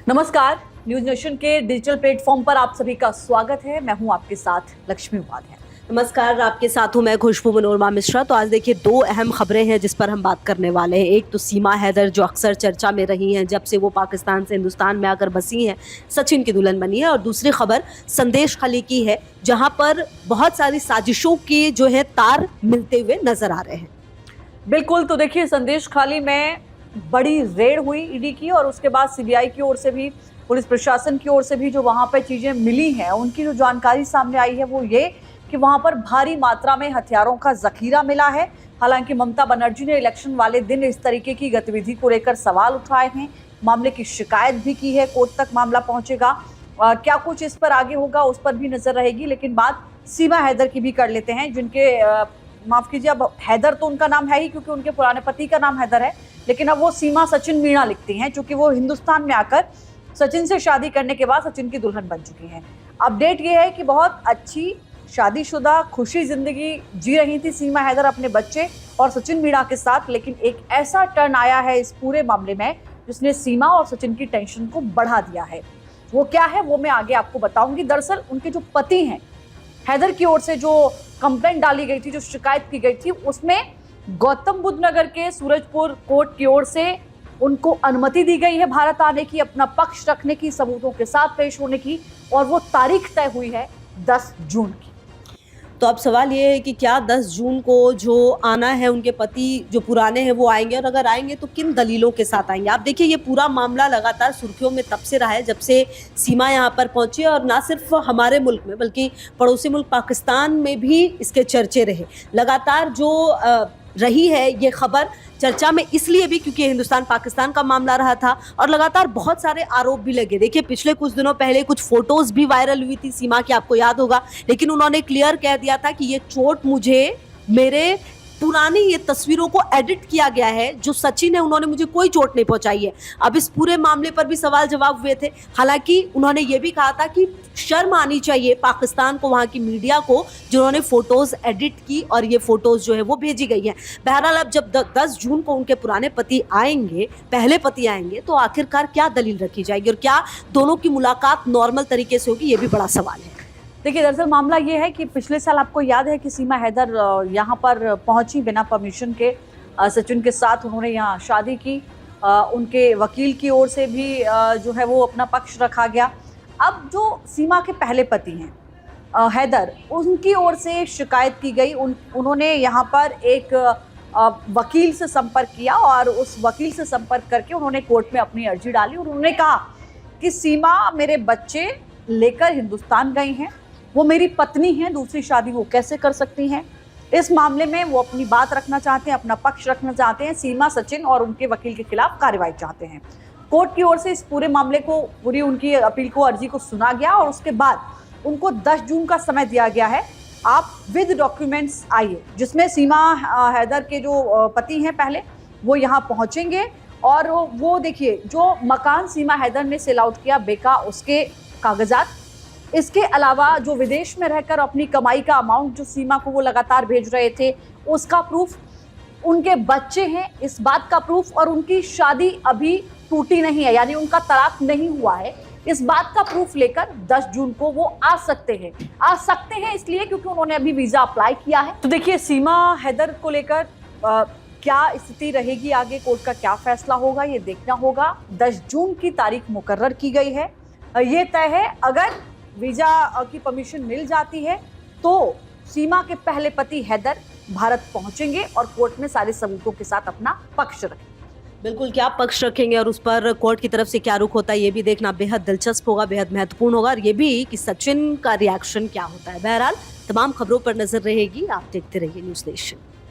नमस्कार। News nation के digital platform पर आप सभी का स्वागत है। मैं हूं आपके साथ लक्ष्मी उपाध्याय। नमस्कार, आपके साथ हूं मैं खुशबू मनोरमा मिश्रा। तो आज देखिए दो अहम खबरें हैं जिस पर हम बात करने वाले हैं। एक तो सीमा हैदर जो अक्सर चर्चा में रही हैं जब से वो पाकिस्तान से हिंदुस्तान में आकर बसी हैं, सचिन की दुल्हन बनी है। और दूसरी खबर संदेश खाली की है जहां पर बहुत सारी साजिशों के जो है तार मिलते हुए नजर आ रहे हैं। बिल्कुल, तो देखिए संदेश खाली में बड़ी रेड हुई ईडी की और उसके बाद सीबीआई की ओर से भी, पुलिस प्रशासन की ओर से भी जो वहां पर चीजें मिली हैं, उनकी जो जानकारी सामने आई है वो ये कि वहां पर भारी मात्रा में हथियारों का जखीरा मिला है। हालांकि ममता बनर्जी ने इलेक्शन वाले दिन इस तरीके की गतिविधि को लेकर सवाल उठाए हैं, मामले की शिकायत भी की है, कोर्ट तक मामला पहुंचेगा। क्या कुछ इस पर आगे होगा उस पर भी नजर रहेगी। लेकिन बात सीमा हैदर की भी कर लेते हैं, जिनके माफ कीजिए, अब हैदर तो उनका नाम है ही क्योंकि उनके पुराने पति का नाम हैदर है, लेकिन अब वो सीमा सचिन मीणा लिखती हैं क्योंकि वो हिंदुस्तान में आकर सचिन से शादी करने के बाद सचिन की दुल्हन बन चुकी हैं। अपडेट ये है कि बहुत अच्छी शादीशुदा खुशी जिंदगी जी रही थी सीमा हैदर अपने बच्चे और सचिन मीणा के साथ, लेकिन एक ऐसा टर्न आया है इस पूरे मामले में जिसने सीमा और सचिन की टेंशन को बढ़ा दिया है। वो क्या है वो मैं आगे आपको बताऊंगी। दरअसल उनके जो पति हैं, हैदर की ओर से जो कंप्लेंट डाली गई थी, जो शिकायत की गई थी, उसमें गौतम बुद्ध नगर के सूरजपुर कोर्ट की ओर से उनको अनुमति दी गई है भारत आने की, अपना पक्ष रखने की, सबूतों के साथ पेश होने की, और वो तारीख तय हुई है 10 जून की। तो अब सवाल ये है कि क्या 10 जून को जो आना है, उनके पति जो पुराने हैं वो आएंगे, और अगर आएंगे तो किन दलीलों के साथ आएंगे। आप देखिए ये पूरा मामला लगातार सुर्खियों में तब से रहा है जब से सीमा यहाँ पर पहुंची, और ना सिर्फ हमारे मुल्क में बल्कि पड़ोसी मुल्क पाकिस्तान में भी इसके चर्चे रहे। लगातार जो रही है ये खबर चर्चा में इसलिए भी क्योंकि हिंदुस्तान पाकिस्तान का मामला रहा था और लगातार बहुत सारे आरोप भी लगे। देखिए पिछले कुछ दिनों पहले कुछ फोटोज भी वायरल हुई थी सीमा की, आपको याद होगा, लेकिन उन्होंने क्लियर कह दिया था कि ये चोट मुझे मेरे पुरानी ये तस्वीरों को एडिट किया गया है, जो सचिन है उन्होंने मुझे कोई चोट नहीं पहुंचाई है। अब इस पूरे मामले पर भी सवाल जवाब हुए थे। हालांकि उन्होंने ये भी कहा था कि शर्म आनी चाहिए पाकिस्तान को, वहां की मीडिया को, जिन्होंने फोटोज एडिट की और ये फोटोज जो है वो भेजी गई है। बहरहाल अब जब 10 जून को उनके पुराने पति आएंगे, पहले पति आएंगे, तो आखिरकार क्या दलील रखी जाएगी और क्या दोनों की मुलाकात नॉर्मल तरीके से होगी, ये भी बड़ा सवाल है। देखिए दरअसल मामला ये है कि पिछले साल आपको याद है कि सीमा हैदर यहाँ पर पहुंची बिना परमिशन के, सचिन के साथ उन्होंने यहाँ शादी की। उनके वकील की ओर से भी जो है वो अपना पक्ष रखा गया। अब जो सीमा के पहले पति हैं हैदर, उनकी ओर से शिकायत की गई। उन्होंने यहाँ पर एक वकील से संपर्क किया और उस वकील से संपर्क करके उन्होंने कोर्ट में अपनी अर्जी डाली और उन्होंने कहा कि सीमा मेरे बच्चे लेकर हिंदुस्तान गई हैं, वो मेरी पत्नी हैं, दूसरी शादी वो कैसे कर सकती हैं। इस मामले में वो अपनी बात रखना चाहते हैं, अपना पक्ष रखना चाहते हैं। सीमा सचिन और उनके वकील के खिलाफ कार्रवाई चाहते हैं। कोर्ट की ओर से इस पूरे मामले को, पूरी उनकी अपील को, अर्जी को सुना गया और उसके बाद उनको 10 जून का समय दिया गया है। आप विद डॉक्यूमेंट्स आइए, जिसमें सीमा हैदर के जो पति हैं पहले, वो यहाँ पहुंचेंगे और वो देखिए जो मकान सीमा हैदर ने सेल आउट किया बेका, उसके कागजात, इसके अलावा जो विदेश में रहकर अपनी कमाई का अमाउंट जो सीमा को वो लगातार भेज रहे थे, उसका प्रूफ, उनके बच्चे हैं इस बात का प्रूफ, और उनकी शादी अभी टूटी नहीं है, यानी उनका तलाक नहीं हुआ है, इस बात का प्रूफ लेकर 10 जून को वो आ सकते हैं इसलिए क्योंकि उन्होंने अभी वीजा अप्लाई किया है। तो देखिए सीमा हैदर को लेकर क्या स्थिति रहेगी आगे, कोर्ट का क्या फैसला होगा, ये देखना होगा। 10 जून की तारीख मुकर्रर की गई है। ये तय है अगर वीजा की परमिशन मिल जाती है तो सीमा के पहले पति हैदर भारत पहुंचेंगे और कोर्ट में सारे सबूतों के साथ अपना पक्ष रखेंगे। बिल्कुल, क्या पक्ष रखेंगे और उस पर कोर्ट की तरफ से क्या रुख होता है, ये भी देखना बेहद दिलचस्प होगा, बेहद महत्वपूर्ण होगा, और ये भी कि सचिन का रिएक्शन क्या होता है। बहरहाल तमाम खबरों पर नजर रहेगी। आप देखते रहिए न्यूज़ नेशन।